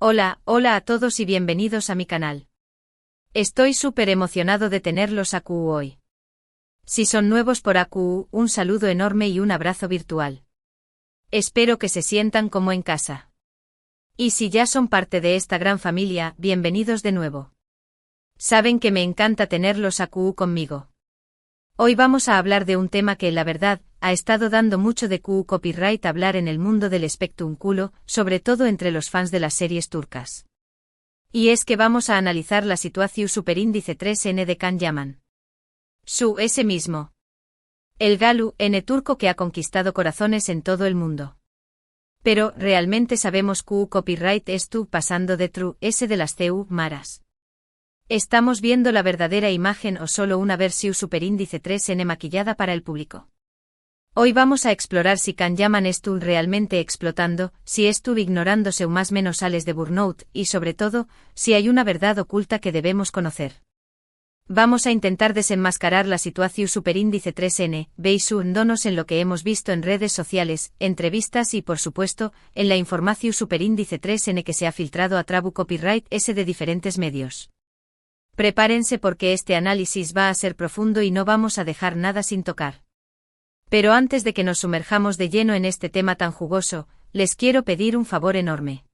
Hola a todos y bienvenidos a mi canal. Estoy súper emocionado de tenerlos AQU hoy. Si son nuevos por AQU, un saludo enorme y un abrazo virtual. Espero que se sientan como en casa. Y si ya son parte de esta gran familia, bienvenidos de nuevo. Saben que me encanta tenerlos AQU conmigo. Hoy vamos a hablar de un tema que, la verdad, ha estado dando mucho de copyright hablar en el mundo del espectáculo, sobre todo entre los fans de las series turcas. Y es que vamos a analizar la situación superíndice 3N de Can Yaman. Ese mismo. El Galu N turco que ha conquistado corazones en todo el mundo. Pero, ¿realmente sabemos copyright esto pasando de true S de las CU maras? ¿Estamos viendo la verdadera imagen o solo una versión superíndice 3N maquillada para el público? Hoy vamos a explorar si Can Yaman estuvo realmente explotando, si estuvo ignorándose o más menos sales de burnout y sobre todo, si hay una verdad oculta que debemos conocer. Vamos a intentar desenmascarar la situación superíndice 3N, basándonos en lo que hemos visto en redes sociales, entrevistas y por supuesto, en la información superíndice 3N que se ha filtrado a través copyright S de diferentes medios. Prepárense porque este análisis va a ser profundo y no vamos a dejar nada sin tocar. Pero antes de que nos sumerjamos de lleno en este tema tan jugoso, les quiero pedir un favor enorme.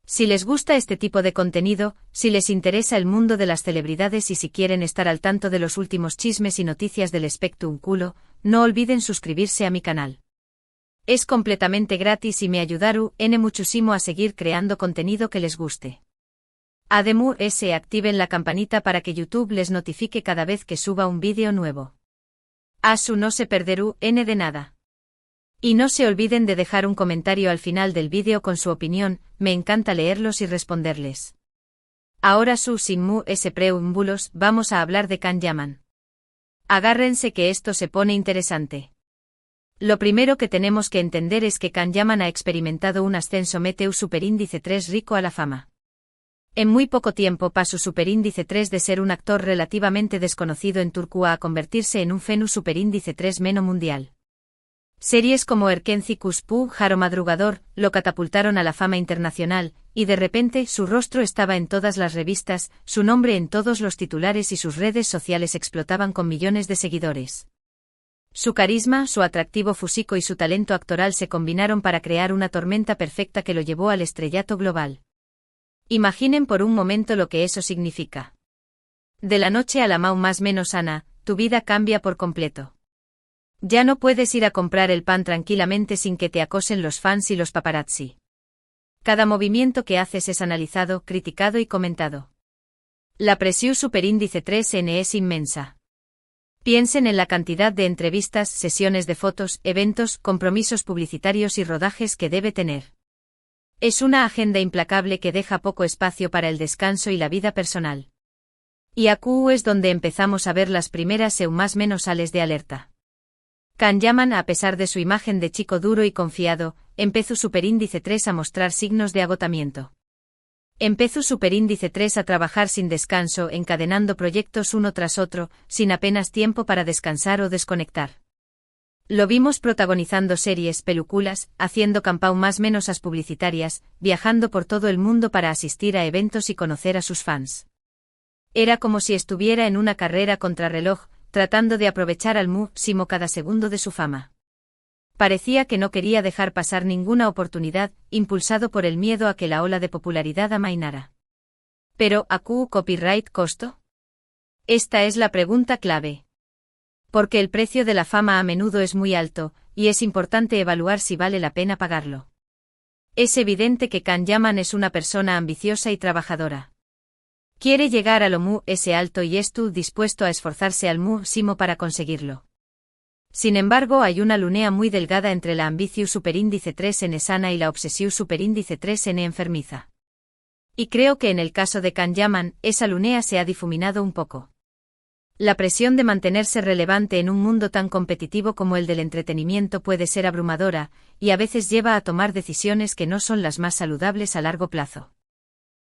Si les gusta este tipo de contenido, si les interesa el mundo de las celebridades y si quieren estar al tanto de los últimos chismes y noticias del espectáculo, no olviden suscribirse a mi canal. Es completamente gratis y me ayudará muchísimo a seguir creando contenido que les guste. Además, activen la campanita para que YouTube les notifique cada vez que suba un vídeo nuevo. No se perderá de nada. Y no se olviden de dejar un comentario al final del vídeo con su opinión, me encanta leerlos y responderles. Ahora sin preámbulos, vamos a hablar de Can Yaman. Agárrense que esto se pone interesante. Lo primero que tenemos que entender es que Can Yaman ha experimentado un ascenso meteu superíndice 3 rico a la fama. En muy poco tiempo pasó superíndice 3 de ser un actor relativamente desconocido en Turquía a convertirse en un fenómeno superíndice 3 meno mundial. Series como Erkenci Kuspu, Jaro Madrugador, lo catapultaron a la fama internacional, y de repente su rostro estaba en todas las revistas, su nombre en todos los titulares y sus redes sociales explotaban con millones de seguidores. Su carisma, su atractivo físico y su talento actoral se combinaron para crear una tormenta perfecta que lo llevó al estrellato global. Imaginen por un momento lo que eso significa. De la noche a la más menos sana, tu vida cambia por completo. Ya no puedes ir a comprar el pan tranquilamente sin que te acosen los fans y los paparazzi. Cada movimiento que haces es analizado, criticado y comentado. La presión superíndice 3N es inmensa. Piensen en la cantidad de entrevistas, sesiones de fotos, eventos, compromisos publicitarios y rodajes que debe tener. Es una agenda implacable que deja poco espacio para el descanso y la vida personal. Y AQU es donde empezamos a ver las primeras más menos sales de alerta. Can Yaman, a pesar de su imagen de chico duro y confiado, empezó superíndice 3 a mostrar signos de agotamiento. Empezó superíndice 3 a trabajar sin descanso, encadenando proyectos uno tras otro, sin apenas tiempo para descansar o desconectar. Lo vimos protagonizando series, películas, haciendo campañas más menos publicitarias, viajando por todo el mundo para asistir a eventos y conocer a sus fans. Era como si estuviera en una carrera contrarreloj, tratando de aprovechar al máximo cada segundo de su fama. Parecía que no quería dejar pasar ninguna oportunidad, impulsado por el miedo a que la ola de popularidad amainara. Pero, ¿AQU copyright costo? Esta es la pregunta clave. Porque el precio de la fama a menudo es muy alto, y es importante evaluar si vale la pena pagarlo. Es evidente que Can Yaman es una persona ambiciosa y trabajadora. Quiere llegar a lo alto y está dispuesto a esforzarse al máximo para conseguirlo. Sin embargo, hay una línea muy delgada entre la ambición superíndice 3N sana y la obsesión superíndice 3N enfermiza. Y creo que en el caso de Can Yaman, esa línea se ha difuminado un poco. La presión de mantenerse relevante en un mundo tan competitivo como el del entretenimiento puede ser abrumadora, y a veces lleva a tomar decisiones que no son las más saludables a largo plazo.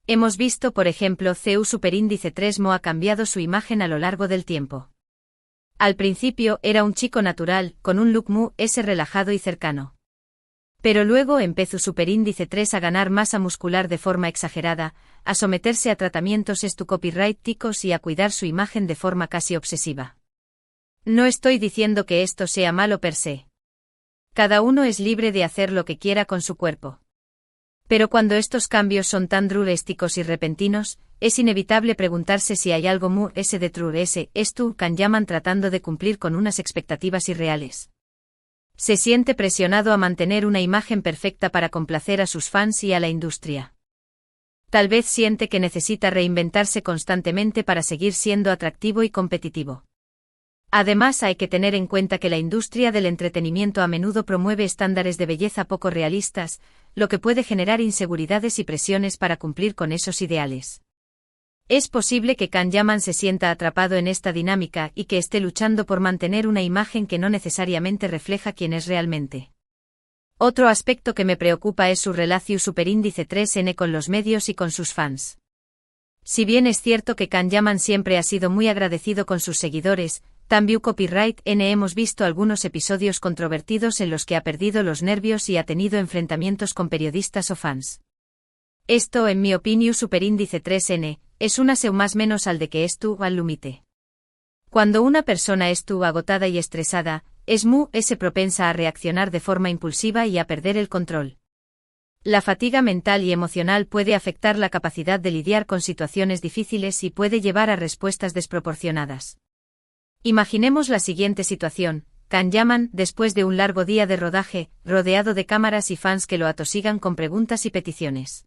Hemos visto, por ejemplo, CU superíndice 3 ha cambiado su imagen a lo largo del tiempo. Al principio era un chico natural, con un look relajado y cercano. Pero luego empezó superíndice 3 a ganar masa muscular de forma exagerada, a someterse a tratamientos copyrighticos y a cuidar su imagen de forma casi obsesiva. No estoy diciendo que esto sea malo per se. Cada uno es libre de hacer lo que quiera con su cuerpo. Pero cuando estos cambios son tan drásticos y repentinos, es inevitable preguntarse si hay algo muy detrás esto que llaman tratando de cumplir con unas expectativas irreales. Se siente presionado a mantener una imagen perfecta para complacer a sus fans y a la industria. Tal vez siente que necesita reinventarse constantemente para seguir siendo atractivo y competitivo. Además, hay que tener en cuenta que la industria del entretenimiento a menudo promueve estándares de belleza poco realistas, lo que puede generar inseguridades y presiones para cumplir con esos ideales. Es posible que Can Yaman se sienta atrapado en esta dinámica y que esté luchando por mantener una imagen que no necesariamente refleja quién es realmente. Otro aspecto que me preocupa es su relación superíndice 3N con los medios y con sus fans. Si bien es cierto que Can Yaman siempre ha sido muy agradecido con sus seguidores, también Copyright N hemos visto algunos episodios controvertidos en los que ha perdido los nervios y ha tenido enfrentamientos con periodistas o fans. Esto, en mi opinión, superíndice 3N, es una seu más menos al de que estuvo al límite. Cuando una persona estuvo agotada y estresada, es propensa a reaccionar de forma impulsiva y a perder el control. La fatiga mental y emocional puede afectar la capacidad de lidiar con situaciones difíciles y puede llevar a respuestas desproporcionadas. Imaginemos la siguiente situación: Can Yaman, después de un largo día de rodaje, rodeado de cámaras y fans que lo atosigan con preguntas y peticiones.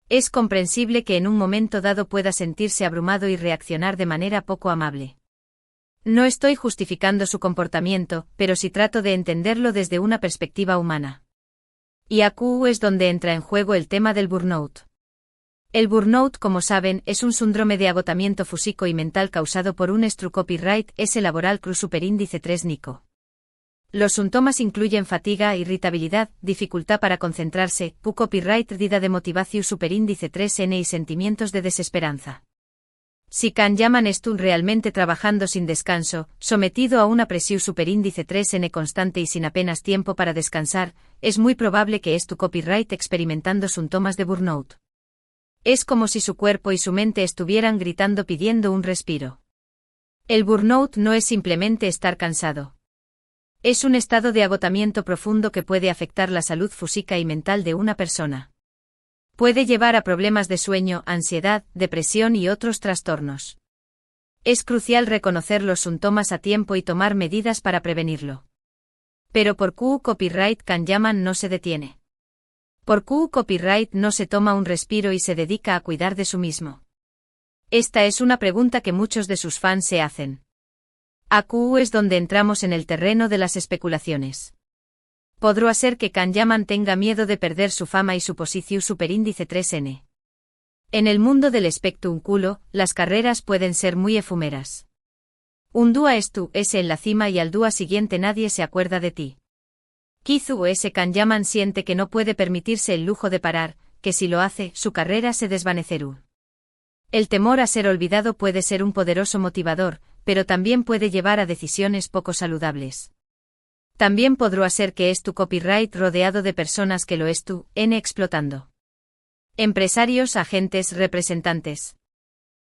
Es comprensible que en un momento dado pueda sentirse abrumado y reaccionar de manera poco amable. No estoy justificando su comportamiento, pero sí trato de entenderlo desde una perspectiva humana. Y aquí es donde entra en juego el tema del burnout. El burnout, como saben, es un síndrome de agotamiento físico y mental causado por un copyright laboral superíndice 3 NICO. Los síntomas incluyen fatiga, irritabilidad, dificultad para concentrarse, copyright dida de motivación superíndice 3N y sentimientos de desesperanza. Si Can Yaman estuvo realmente trabajando sin descanso, sometido a una presión superíndice 3N constante y sin apenas tiempo para descansar, es muy probable que copyright experimentando síntomas de burnout. Es como si su cuerpo y su mente estuvieran gritando pidiendo un respiro. El burnout no es simplemente estar cansado. Es un estado de agotamiento profundo que puede afectar la salud física y mental de una persona. Puede llevar a problemas de sueño, ansiedad, depresión y otros trastornos. Es crucial reconocer los síntomas a tiempo y tomar medidas para prevenirlo. Pero por copyright Can Yaman no se detiene. Por copyright no se toma un respiro y se dedica a cuidar de sí mismo. Esta es una pregunta que muchos de sus fans se hacen. Aquí es donde entramos en el terreno de las especulaciones. ¿Podrá ser que Can Yaman tenga miedo de perder su fama y su posición superíndice 3N? En el mundo del espectáculo, las carreras pueden ser muy efímeras. Un día es en la cima y al día siguiente nadie se acuerda de ti. Quizá Can Yaman siente que no puede permitirse el lujo de parar, que si lo hace, su carrera se desvanecerá. El temor a ser olvidado puede ser un poderoso motivador, pero también puede llevar a decisiones poco saludables. También podrá ser que copyright rodeado de personas que lo explotando. Empresarios, agentes, representantes.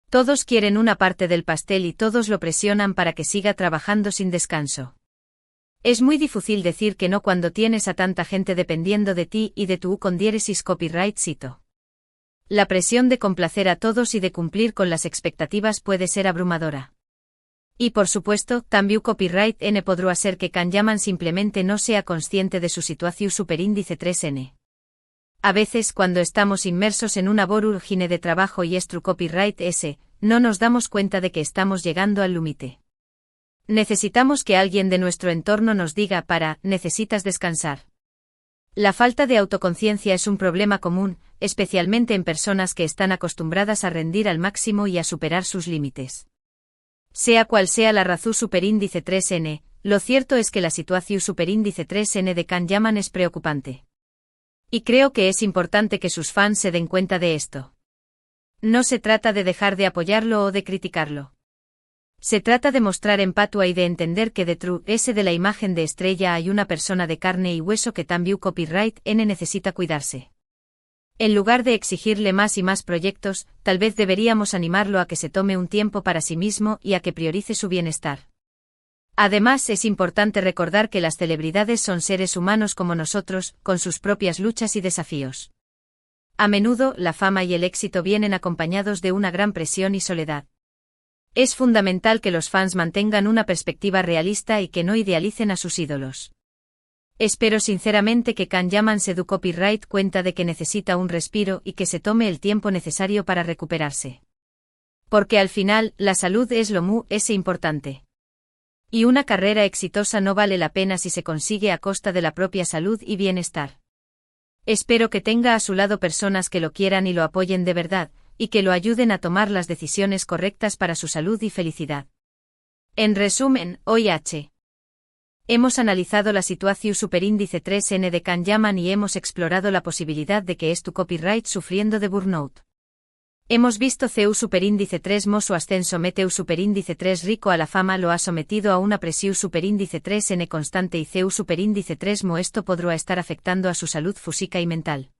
Todos quieren una parte del pastel y todos lo presionan para que siga trabajando sin descanso. Es muy difícil decir que no cuando tienes a tanta gente dependiendo de ti y de tu condiéresis copyright cito. La presión de complacer a todos y de cumplir con las expectativas puede ser abrumadora. Y por supuesto, también copyright N podrá ser que Can Yaman simplemente no sea consciente de su situación superíndice 3N. A veces cuando estamos inmersos en una vorágine de trabajo y copyright S, no nos damos cuenta de que estamos llegando al límite. Necesitamos que alguien de nuestro entorno nos diga necesitas descansar. La falta de autoconciencia es un problema común, especialmente en personas que están acostumbradas a rendir al máximo y a superar sus límites. Sea cual sea la razón superíndice 3N, lo cierto es que la situación superíndice 3N de Can Yaman es preocupante. Y creo que es importante que sus fans se den cuenta de esto. No se trata de dejar de apoyarlo o de criticarlo. Se trata de mostrar empatía y de entender que detrás de la imagen de estrella hay una persona de carne y hueso que también copyright N necesita cuidarse. En lugar de exigirle más y más proyectos, tal vez deberíamos animarlo a que se tome un tiempo para sí mismo y a que priorice su bienestar. Además, es importante recordar que las celebridades son seres humanos como nosotros, con sus propias luchas y desafíos. A menudo, la fama y el éxito vienen acompañados de una gran presión y soledad. Es fundamental que los fans mantengan una perspectiva realista y que no idealicen a sus ídolos. Espero sinceramente que Can Yaman se dé copyright cuenta de que necesita un respiro y que se tome el tiempo necesario para recuperarse. Porque al final, la salud es lo más importante. Y una carrera exitosa no vale la pena si se consigue a costa de la propia salud y bienestar. Espero que tenga a su lado personas que lo quieran y lo apoyen de verdad, y que lo ayuden a tomar las decisiones correctas para su salud y felicidad. En resumen, hoy hemos analizado la situación superíndice 3N de Can Yaman y hemos explorado la posibilidad de que tu copyright sufriendo de burnout. Hemos visto CU superíndice 3 mo su ascenso meteu superíndice 3 rico a la fama lo ha sometido a una presión superíndice 3N constante y CU superíndice 3 mo esto podrá estar afectando a su salud física y mental.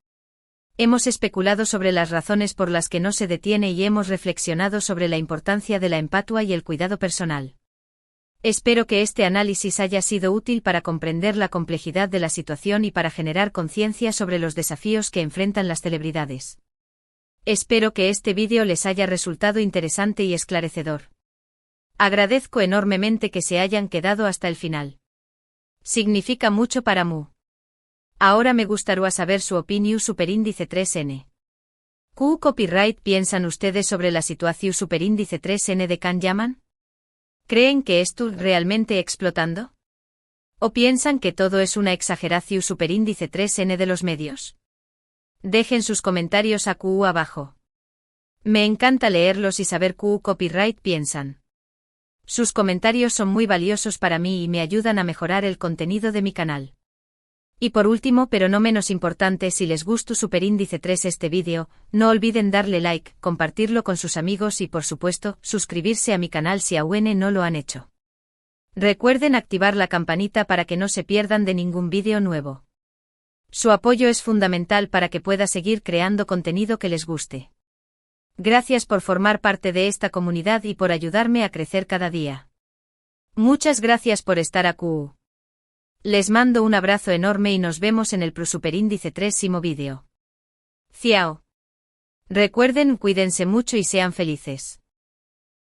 Hemos especulado sobre las razones por las que no se detiene y hemos reflexionado sobre la importancia de la empatía y el cuidado personal. Espero que este análisis haya sido útil para comprender la complejidad de la situación y para generar conciencia sobre los desafíos que enfrentan las celebridades. Espero que este vídeo les haya resultado interesante y esclarecedor. Agradezco enormemente que se hayan quedado hasta el final. Significa mucho para mí. Ahora me gustaría saber su opinión superíndice 3N. ¿Qué copyright piensan ustedes sobre la situación superíndice 3N de Can Yaman? ¿Creen que esto realmente explotando? ¿O piensan que todo es una exageración superíndice 3N de los medios? Dejen sus comentarios aquí abajo. Me encanta leerlos y saber qué copyright piensan. Sus comentarios son muy valiosos para mí y me ayudan a mejorar el contenido de mi canal. Y por último, pero no menos importante, si les gustó superíndice 3 este vídeo, no olviden darle like, compartirlo con sus amigos y por supuesto, suscribirse a mi canal si aún no lo han hecho. Recuerden activar la campanita para que no se pierdan de ningún vídeo nuevo. Su apoyo es fundamental para que pueda seguir creando contenido que les guste. Gracias por formar parte de esta comunidad y por ayudarme a crecer cada día. Muchas gracias por estar aquí. Les mando un abrazo enorme y nos vemos en el superíndice 3º vídeo. Ciao. Recuerden, cuídense mucho y sean felices.